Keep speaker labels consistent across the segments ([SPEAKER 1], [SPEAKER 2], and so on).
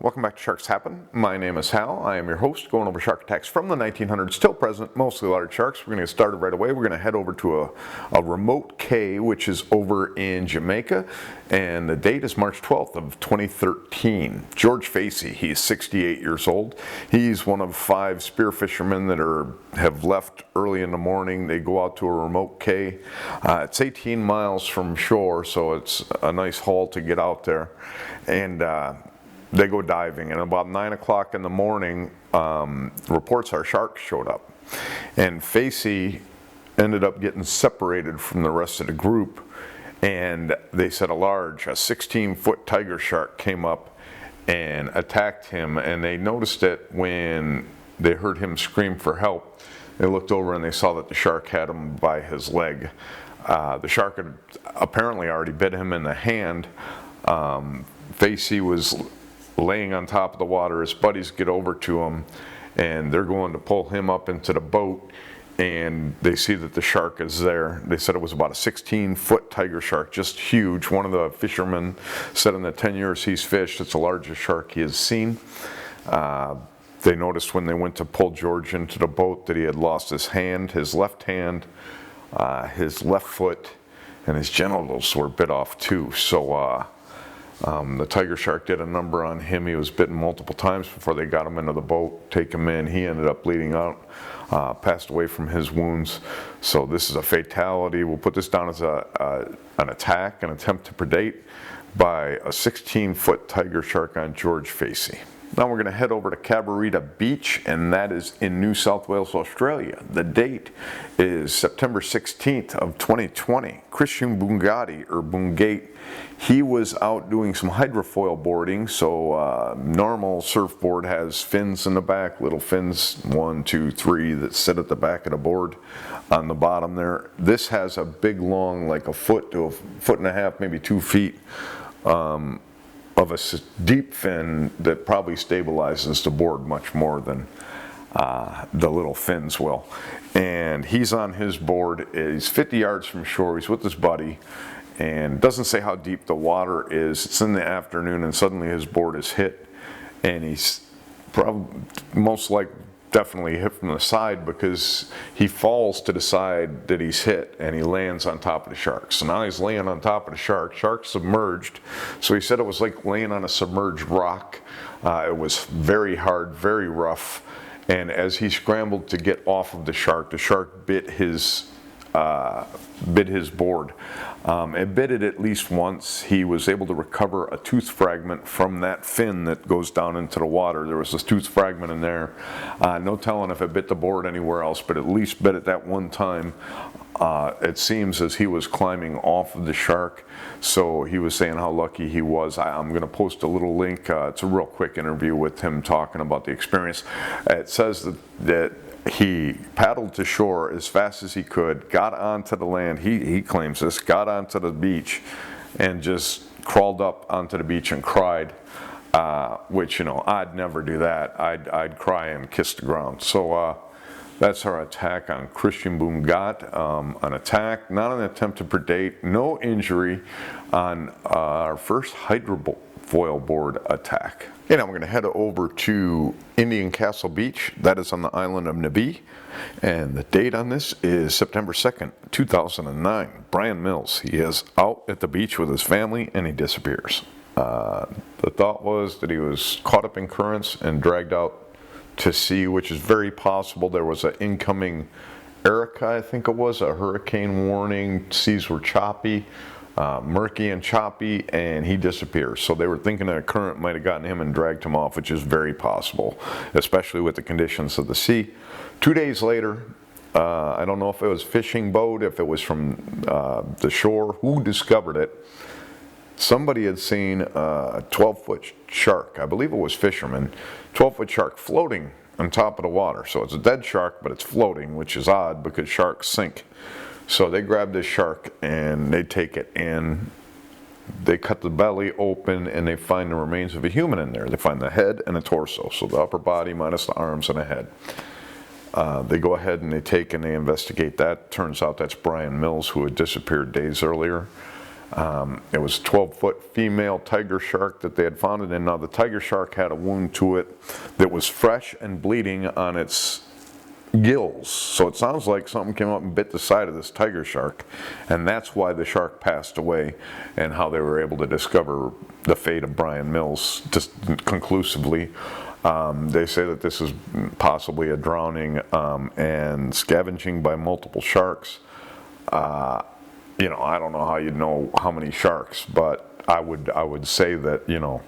[SPEAKER 1] welcome back to Sharks Happen. My name is Hal. I am your host, going over shark attacks from the 1900s, still present, mostly large sharks. We're going to get started right away. We're going to head over to a remote cay, which is over in Jamaica, and the date is March 12th of 2013. George Facey, he's 68 years old. He's one of 5 spear fishermen that have left early in the morning. They go out to a remote cay. It's 18 miles from shore, so it's a nice haul to get out there. And they go diving, and about 9 o'clock in the morning, reports our sharks showed up. And Facey ended up getting separated from the rest of the group, and they said a 16-foot tiger shark came up and attacked him, and they noticed it when they heard him scream for help. They looked over and they saw that the shark had him by his leg. The shark had apparently already bit him in the hand. Facey was laying on top of the water. His buddies get over to him, and they're going to pull him up into the boat, and they see that the shark is there. They said it was about a 16-foot tiger shark, just huge. One of the fishermen said in the 10 years he's fished, it's the largest shark he has seen. They noticed when they went to pull George into the boat that he had lost his hand, his left hand, his left foot, and his genitals were bit off too. So the tiger shark did a number on him. He was bitten multiple times before they got him into the boat, take him in. He ended up bleeding out, passed away from his wounds. So this is a fatality. We'll put this down as an attack, an attempt to predate by a 16-foot tiger shark on George Facey. Now we're going to head over to Cabarita Beach, and that is in New South Wales, Australia. The date is September 16th of 2020. Christian Bungate, he was out doing some hydrofoil boarding. So normal surfboard has fins in the back, little fins, 1, 2, 3, that sit at the back of the board on the bottom there. This has a big, long, like a foot to a foot and a half, maybe 2 feet, of a deep fin that probably stabilizes the board much more than the little fins will. And he's on his board. He's 50 yards from shore. He's with his buddy, and doesn't say how deep the water is. It's in the afternoon, and suddenly his board is hit, and he's probably definitely hit from the side, because he falls to the side that he's hit, and he lands on top of the shark. So now he's laying on top of the shark. Shark submerged. So he said it was like laying on a submerged rock. It was very hard, very rough. And as he scrambled to get off of the shark bit his board. It bit it at least once. He was able to recover a tooth fragment from that fin that goes down into the water. There was this tooth fragment in there. No telling if it bit the board anywhere else, but at least bit it that one time. It seems as he was climbing off of the shark. So he was saying how lucky he was. I'm going to post a little link. It's a real quick interview with him talking about the experience. It says that he paddled to shore as fast as he could, got onto the land, he claims this, got onto the beach, and just crawled up onto the beach and cried, which, you know, I'd never do that. I'd cry and kiss the ground. So that's our attack on Christian Bungate. An attack, not an attempt to predate, no injury on our first hydrofoil board attack. And now we're going to head over to Indian Castle Beach. That is on the island of Nabi. And the date on this is September 2nd, 2009. Brian Mills, he is out at the beach with his family, and he disappears. The thought was that he was caught up in currents and dragged out to sea, which is very possible. There was an incoming Erica, I think it was, a hurricane warning. Seas were choppy. Murky and choppy, and he disappears. So they were thinking that a current might have gotten him and dragged him off, which is very possible, especially with the conditions of the sea. 2 days later, I don't know if it was a fishing boat, if it was from the shore, who discovered it. Somebody had seen a 12-foot shark, I believe it was fishermen, 12-foot shark floating on top of the water. So it's a dead shark, but it's floating, which is odd because sharks sink. So they grab this shark and they take it, and they cut the belly open, and they find the remains of a human in there. They find the head and a torso, so the upper body minus the arms and a head. They go ahead and they investigate that. Turns out that's Brian Mills, who had disappeared days earlier. It was a 12-foot female tiger shark that they had found it in. Now the tiger shark had a wound to it that was fresh and bleeding on its gills, so it sounds like something came up and bit the side of this tiger shark, and that's why the shark passed away, and how they were able to discover the fate of Bryan Mills just conclusively. They say that this is possibly a drowning and scavenging by multiple sharks. You know, I don't know how you'd know how many sharks, but I would say that, you know,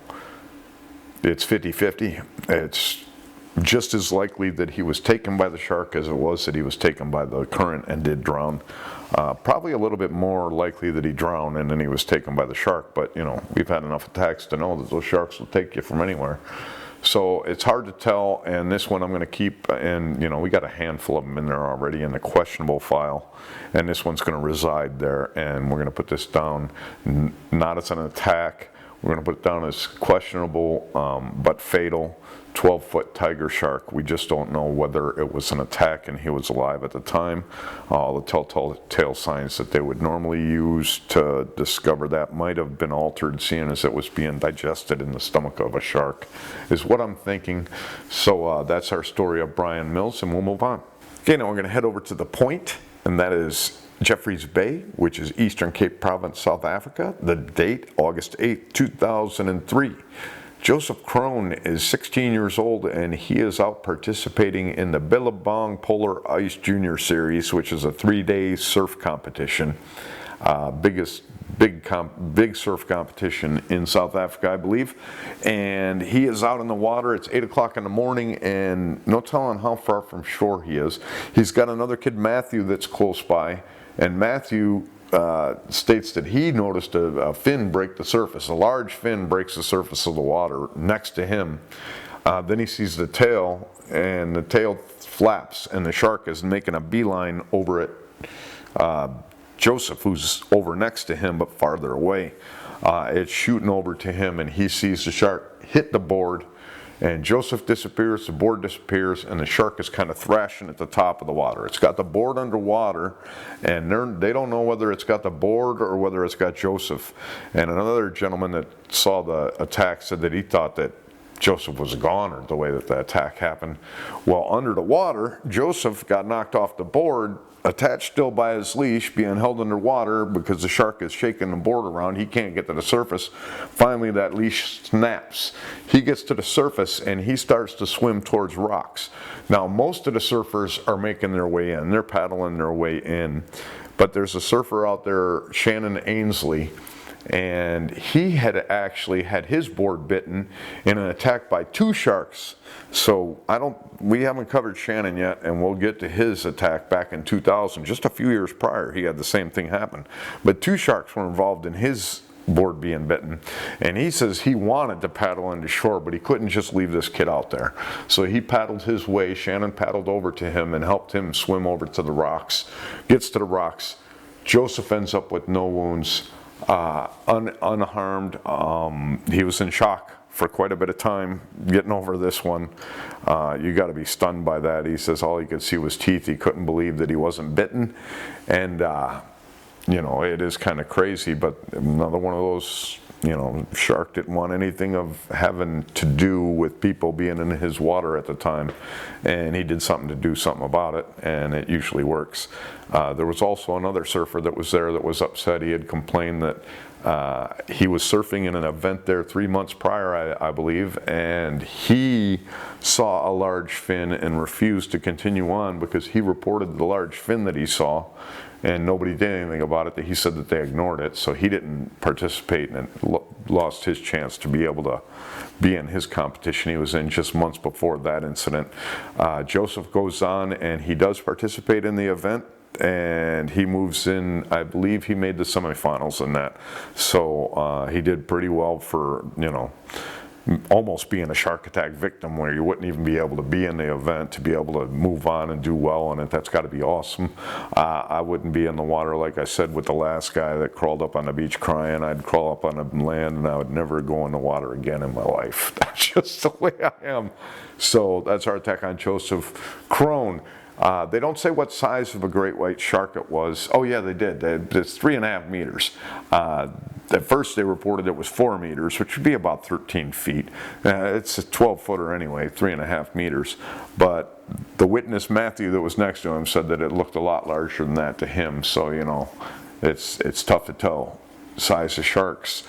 [SPEAKER 1] it's 50-50. It's just as likely that he was taken by the shark as it was that he was taken by the current and did drown. Probably a little bit more likely that he drowned and then he was taken by the shark, but you know, we've had enough attacks to know that those sharks will take you from anywhere. So it's hard to tell, and this one I'm going to keep, and you know, we got a handful of them in there already in the questionable file, and this one's going to reside there, and we're going to put this down not as an attack. We're going to put it down as questionable but fatal 12-foot tiger shark. We just don't know whether it was an attack and he was alive at the time. All the telltale signs that they would normally use to discover that might have been altered, seeing as it was being digested in the stomach of a shark, is what I'm thinking. So that's our story of Bryan Mills, and we'll move on. Okay, now we're going to head over to the point, and that is Jeffreys Bay, which is Eastern Cape Province, South Africa. The date, August 8th, 2003. Joseph Krone is 16 years old, and he is out participating in the Billabong Polar Ice Junior Series, which is a 3-day surf competition. Big surf competition in South Africa, I believe. And he is out in the water. It's 8 o'clock in the morning, and no telling how far from shore he is. He's got another kid, Matthew, that's close by, and Matthew states that he noticed a fin break the surface. A large fin breaks the surface of the water next to him. Then he sees the tail, and the tail flaps, and the shark is making a beeline over at Joseph, who's over next to him but farther away. It's shooting over to him, and he sees the shark hit the board, and Joseph disappears, the board disappears, and the shark is kind of thrashing at the top of the water. It's got the board underwater, and they don't know whether it's got the board or whether it's got Joseph. And another gentleman that saw the attack said that he thought that Joseph was a goner the way that the attack happened. Well, under the water, Joseph got knocked off the board, attached still by his leash, being held underwater because the shark is shaking the board around. He can't get to the surface. Finally, that leash snaps. He gets to the surface and he starts to swim towards rocks. Now, most of the surfers are making their way in. They're paddling their way in. But there's a surfer out there, Shannon Ainsley, and he had actually had his board bitten in an attack by 2 sharks. So we haven't covered Shannon yet, and we'll get to his attack back in 2000. Just a few years prior, he had the same thing happen. But 2 sharks were involved in his board being bitten, and he says he wanted to paddle into shore, but he couldn't just leave this kid out there. So he paddled his way. Shannon paddled over to him and helped him swim over to the rocks. Gets to the rocks. Joseph ends up with no wounds. Unharmed. He was in shock for quite a bit of time getting over this one. You got to be stunned by that. He says all he could see was teeth. He couldn't believe that he wasn't bitten, and you know, it is kind of crazy. But another one of those, you know, shark didn't want anything of having to do with people being in his water at the time, and he did something to do something about it, and it usually works. There was also another surfer that was there that was upset. He had complained that he was surfing in an event there 3 months prior, I believe, and he saw a large fin and refused to continue on because he reported the large fin that he saw, and nobody did anything about it. He said that they ignored it, so he didn't participate and lost his chance to be able to be in his competition he was in just months before that incident. Joseph goes on and he does participate in the event, and he moves in. I believe he made the semifinals in that, so he did pretty well for, you know, almost being a shark attack victim, where you wouldn't even be able to be in the event to be able to move on and do well in it. That's got to be awesome. I wouldn't be in the water, like I said, with the last guy that crawled up on the beach crying. I'd crawl up on the land, and I would never go in the water again in my life. That's just the way I am. So that's our attack on Joseph Krone. They don't say what size of a great white shark it was. Oh yeah, they did. It's 3.5 meters. At first they reported it was 4 meters, which would be about 13 feet. It's a 12-footer anyway, 3.5 meters. But the witness, Matthew, that was next to him said that it looked a lot larger than that to him. So, you know, it's tough to tell size of sharks.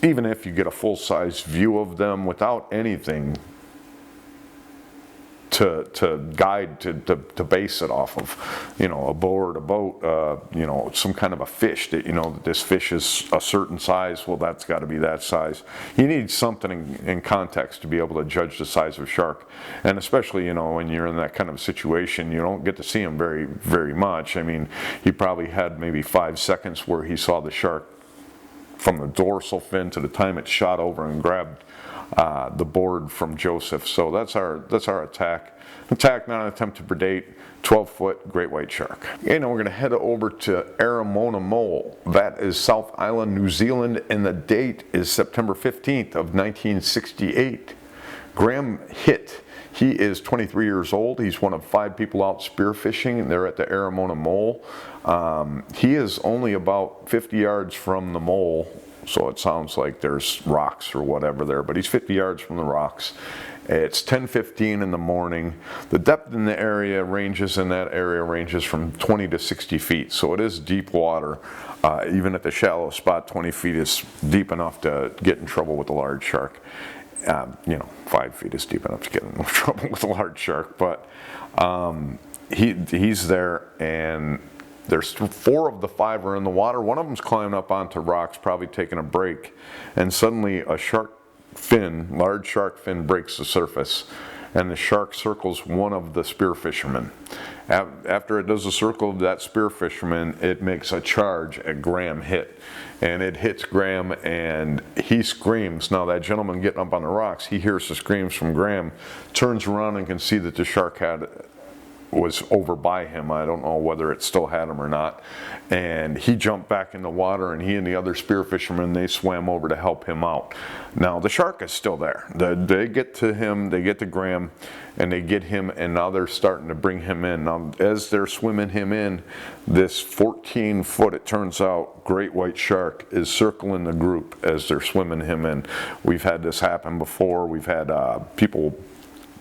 [SPEAKER 1] Even if you get a full-size view of them without anything to guide, to base it off of, you know, a board, a boat, you know, some kind of a fish that, you know, this fish is a certain size, well, that's got to be that size. You need something in context to be able to judge the size of a shark. And especially, you know, when you're in that kind of situation, you don't get to see him very, very much. I mean, he probably had maybe 5 seconds where he saw the shark from the dorsal fin to the time it shot over and grabbed the board from Joseph. So that's our attack. Attack, not an attempt to predate, 12-foot great white shark. And we're going to head over to Aramona Mole. That is South Island, New Zealand, and the date is September 15th of 1968. Graham Hitt, he is 23 years old. He's one of 5 people out spearfishing. They're at the Aramona Mole. He is only about 50 yards from the mole, so it sounds like there's rocks or whatever there, but he's 50 yards from the rocks. It's 10:15 in the morning. The depth in the area ranges from 20 to 60 feet, so it is deep water. Even at the shallow spot, 20 feet is deep enough to get in trouble with a large shark. You know, 5 feet is deep enough to get in trouble with a large shark, but he's there, and there's 4 of the 5 are in the water. One of them's climbing up onto rocks, probably taking a break, and suddenly a large shark fin breaks the surface, and the shark circles one of the spear fishermen. After it does a circle of that spear fisherman, it makes a charge at Graham Hitt, and it hits Graham, and he screams. Now that gentleman getting up on the rocks, he hears the screams from Graham, turns around and can see that the shark was over by him. I don't know whether it still had him or not. And he jumped back in the water, and he and the other spear fishermen, they swam over to help him out. Now the shark is still there. They get to him, they get to Graham, and they get him, and now they're starting to bring him in. Now as they're swimming him in, this 14-foot, it turns out, great white shark is circling the group as they're swimming him in. We've had this happen before. We've had people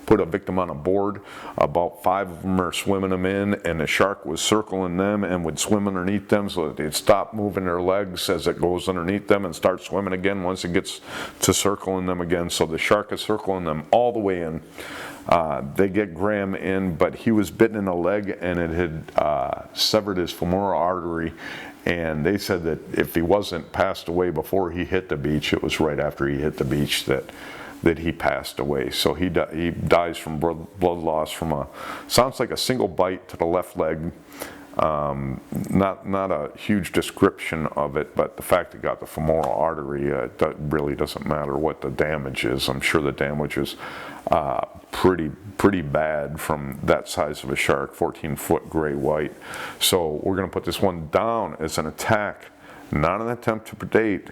[SPEAKER 1] put a victim on a board. About 5 of them are swimming them in, and the shark was circling them and would swim underneath them, so that they'd stop moving their legs as it goes underneath them and start swimming again once it gets to circling them again. So the shark is circling them all the way in. They get Graham in, but he was bitten in a leg, and it had severed his femoral artery. And they said that if he wasn't passed away before he hit the beach, it was right after he hit the beach that he passed away. So he dies from blood loss from sounds like a single bite to the left leg. Not a huge description of it, but the fact it got the femoral artery, that really doesn't matter what the damage is. I'm sure the damage is pretty bad from that size of a shark, 14-foot gray white. So we're going to put this one down as an attack, not an attempt to predate,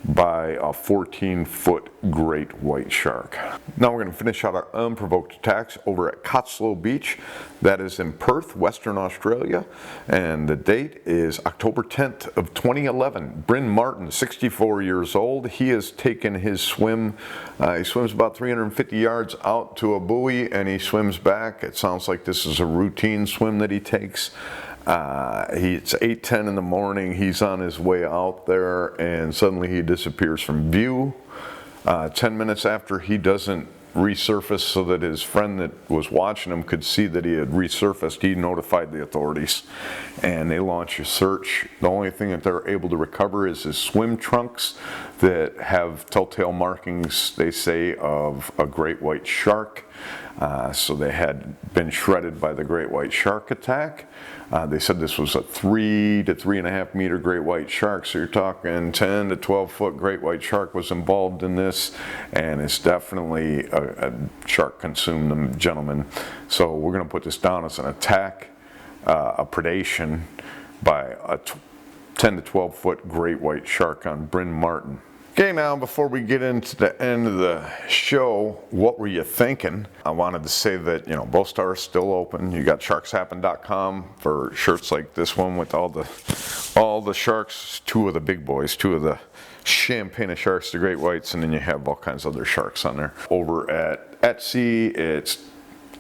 [SPEAKER 1] by a 14-foot great white shark. Now we're going to finish out our unprovoked attacks over at Cotslow Beach. That is in Perth, Western Australia, and the date is October 10th of 2011. Bryn Martin, 64 years old. He has taken his swim. He swims about 350 yards out to a buoy, and he swims back. It sounds like this is a routine swim that he takes. It's 8:10 in the morning. He's on his way out there, and suddenly he disappears from view. 10 minutes after, he doesn't resurface, so that his friend that was watching him could see that he had resurfaced. He notified the authorities, and they launch a search. The only thing that they're able to recover is his swim trunks that have telltale markings, they say, of a great white shark. So they had been shredded by the great white shark attack. They said this was a 3 to 3.5 meter great white shark, so you're talking 10 to 12 foot great white shark was involved in this, and it's definitely a shark consumed them, gentlemen. So we're going to put this down as an attack, a predation by a 10 to 12 foot great white shark on Bryn Martin. Okay, now before we get into the end of the show, what were you thinking? I wanted to say that, you know, both stores still open. You got sharkshappen.com for shirts like this one with all the sharks, two of the big boys, two of the champagne sharks, the great whites, and then you have all kinds of other sharks on there. Over at Etsy, it's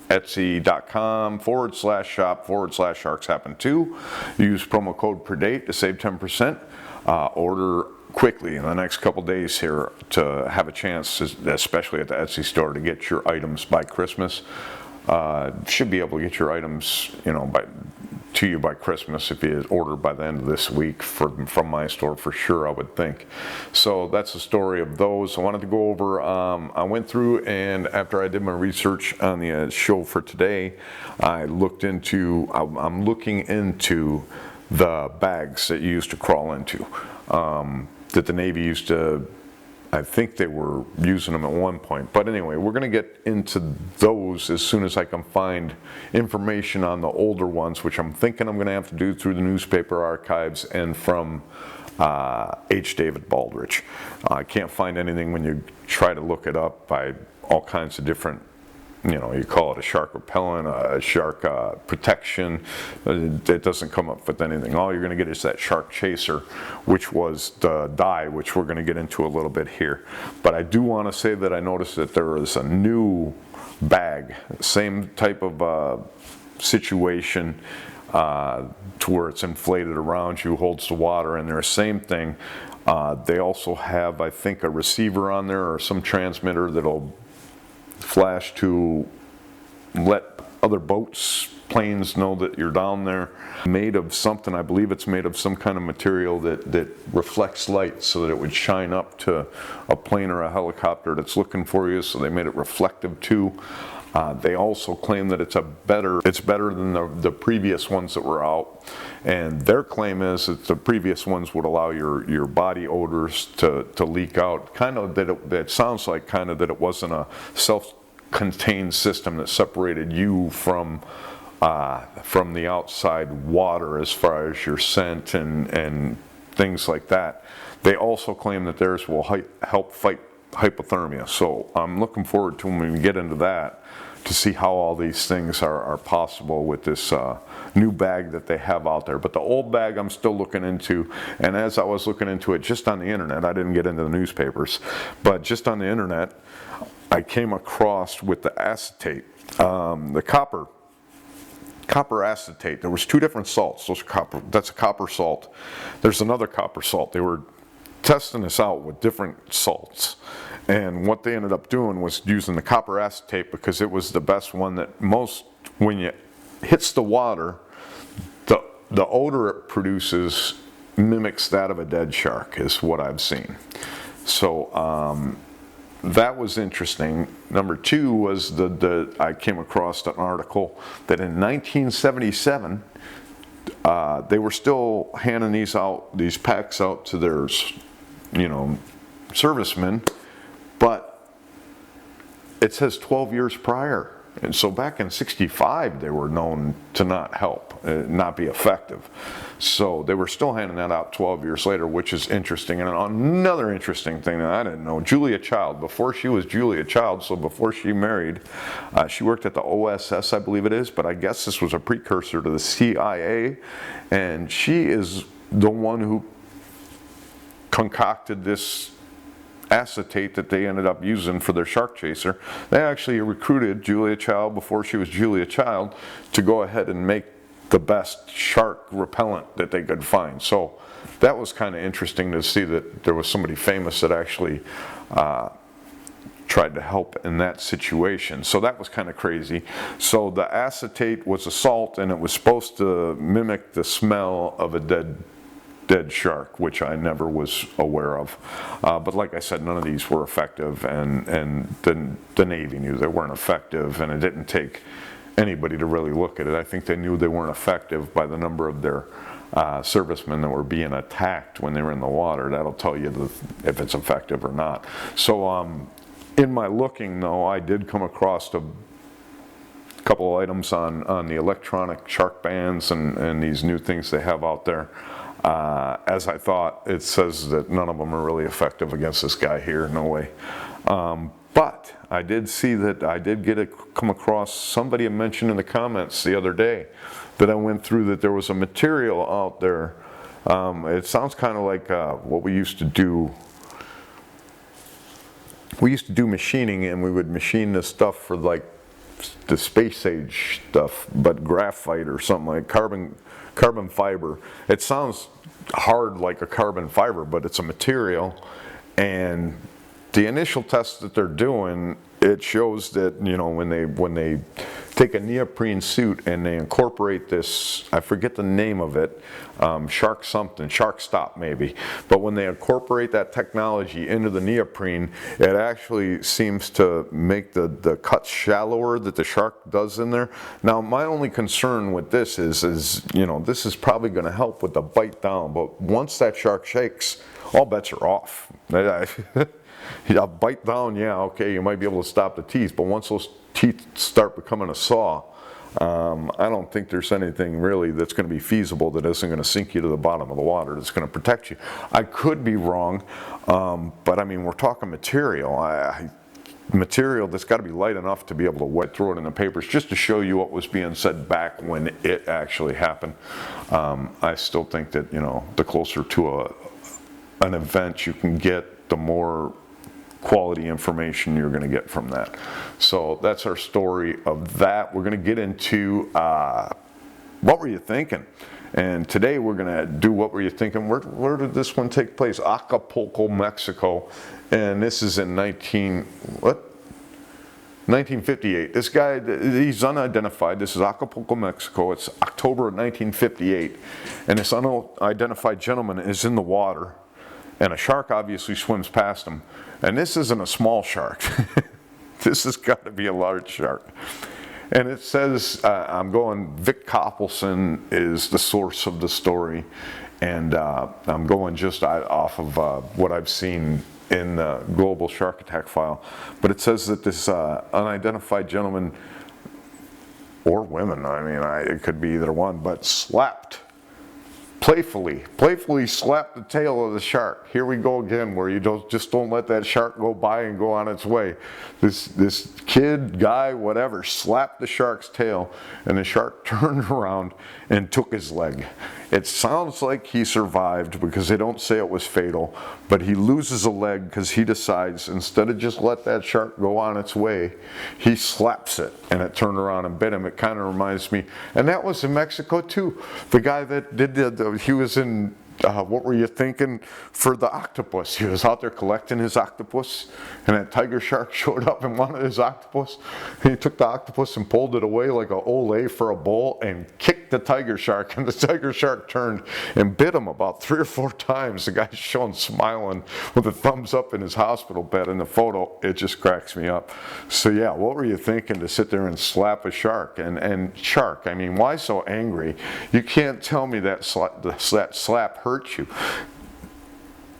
[SPEAKER 1] etsy.com/shop/sharkshappen2. Use promo code PERDATE to save 10%. Order quickly in the next couple days here to have a chance, especially at the Etsy store, to get your items by Christmas. Should be able to get your items, you know, to you by Christmas if you order by the end of this week from my store for sure, I would think. So that's the story of those. I wanted to go over, I went through, and after I did my research on the show for today, I'm looking into the bags that you used to crawl into, that the Navy used to, I think they were using them at one point. But anyway, we're going to get into those as soon as I can find information on the older ones, which I'm thinking I'm going to have to do through the newspaper archives and from H. David Baldrige. I can't find anything when you try to look it up by all kinds of different, you know, you call it a shark repellent, a shark protection. It doesn't come up with anything. All you're going to get is that shark chaser, which was the dye, which we're going to get into a little bit here. But I do want to say that I noticed that there is a new bag, same type of situation, to where it's inflated around you, holds the water in there, same thing. They also have, I think, a receiver on there or some transmitter that'll flash to let other boats, planes know that you're down there. Made of something, I believe it's made of some kind of material that reflects light so that it would shine up to a plane or a helicopter that's looking for you, so they made it reflective too. They also claim that it's better than the previous ones that were out, and their claim is that the previous ones would allow your body odors to leak out. Kind of that it sounds like kind of that it wasn't a self-contained system that separated you from the outside water as far as your scent and things like that. They also claim that theirs will help fight hypothermia. So I'm looking forward to when we get into that, to see how all these things are possible with this new bag that they have out there. But the old bag I'm still looking into, and as I was looking into it just on the internet, I didn't get into the newspapers, but just on the internet, I came across with the acetate, the copper acetate. There was two different salts. That's a copper salt. There's another copper salt. They were testing this out with different salts, and what they ended up doing was using the copper acetate because it was the best one that when it hits the water, the odor it produces mimics that of a dead shark, is what I've seen. So that was interesting. Number two was I came across an article that in 1977 they were still handing these packs out to their, you know, servicemen, but it says 12 years prior. And so back in '65, they were known to not help, not be effective. So they were still handing that out 12 years later, which is interesting. And another interesting thing that I didn't know, Julia Child, before she was Julia Child, so before she married, she worked at the OSS, I believe it is, but I guess this was a precursor to the CIA. And she is the one who concocted this acetate that they ended up using for their shark chaser. They actually recruited Julia Child before she was Julia Child to go ahead and make the best shark repellent that they could find. So that was kind of interesting to see that there was somebody famous that actually tried to help in that situation. So that was kind of crazy. So the acetate was a salt, and it was supposed to mimic the smell of a dead shark, which I never was aware of. But like I said, none of these were effective, and the Navy knew they weren't effective, and it didn't take anybody to really look at it. I think they knew they weren't effective by the number of their servicemen that were being attacked when they were in the water. That'll tell you if it's effective or not. So in my looking, though, I did come across a couple of items on the electronic shark bands and these new things they have out there. As I thought, it says that none of them are really effective against this guy here, no way. But I did see that I did come across, somebody had mentioned in the comments the other day that I went through, that there was a material out there. It sounds kind of like what we used to do. We used to do machining, and we would machine this stuff for like the space age stuff, but graphite or something like carbon fiber. It sounds hard like a carbon fiber, but it's a material. And the initial tests that they're doing, it shows that, you know, when they take a neoprene suit and they incorporate this, I forget the name of it, shark stop maybe, but when they incorporate that technology into the neoprene, it actually seems to make the cuts shallower that the shark does in there. Now, my only concern with this is you know, this is probably going to help with the bite down, but once that shark shakes, all bets are off. Yeah, bite down, yeah, okay, you might be able to stop the teeth, but once those teeth start becoming a saw, I don't think there's anything really that's going to be feasible that isn't going to sink you to the bottom of the water, that's going to protect you. I could be wrong, but I mean, we're talking material. Material that's got to be light enough to be able to throw it in the papers, just to show you what was being said back when it actually happened. I still think that, you know, the closer to an event you can get, the more quality information you're going to get from that. So that's our story of that. We're going to get into what were you thinking? And today we're going to do what were you thinking. Where did this one take place? Acapulco, Mexico. And this is in 1958. This guy, he's unidentified. This is Acapulco, Mexico. It's October of 1958. And this unidentified gentleman is in the water. And a shark obviously swims past him. And this isn't a small shark. This has got to be a large shark. And it says, Vic Coppelson is the source of the story. And I'm going just off of what I've seen in the Global Shark Attack file. But it says that this unidentified gentleman, or women, I mean, it could be either one, but playfully slapped the tail of the shark. Here we go again, where you just don't let that shark go by and go on its way. This kid, guy, whatever, slapped the shark's tail, and the shark turned around and took his leg. It sounds like he survived because they don't say it was fatal, but he loses a leg because he decides, instead of just let that shark go on its way, he slaps it, and it turned around and bit him. It kind of reminds me, and that was in Mexico too. The guy that did he was in, what were you thinking, for the octopus. He was out there collecting his octopus, and that tiger shark showed up and wanted his octopus. And he took the octopus and pulled it away like a Olay for a bull and kicked the tiger shark, and the tiger shark turned and bit him about 3 or 4 times. The guy's showing, smiling with a thumbs up in his hospital bed in the photo. It just cracks me up. So yeah, what were you thinking to sit there and slap a shark? And shark, I mean, why so angry? You can't tell me that slap hurt you.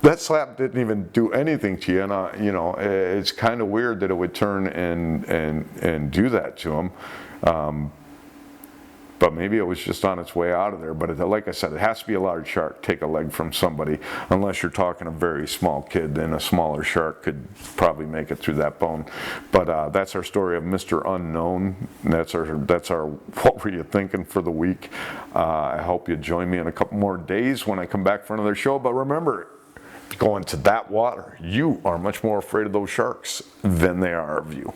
[SPEAKER 1] That slap didn't even do anything to you, and you know, it's kind of weird that it would turn and do that to him. But maybe it was just on its way out of there. But like I said, it has to be a large shark. Take a leg from somebody, unless you're talking a very small kid. Then a smaller shark could probably make it through that bone. But that's our story of Mr. Unknown. That's our what were you thinking for the week. I hope you join me in a couple more days when I come back for another show. But remember, going to that water, you are much more afraid of those sharks than they are of you.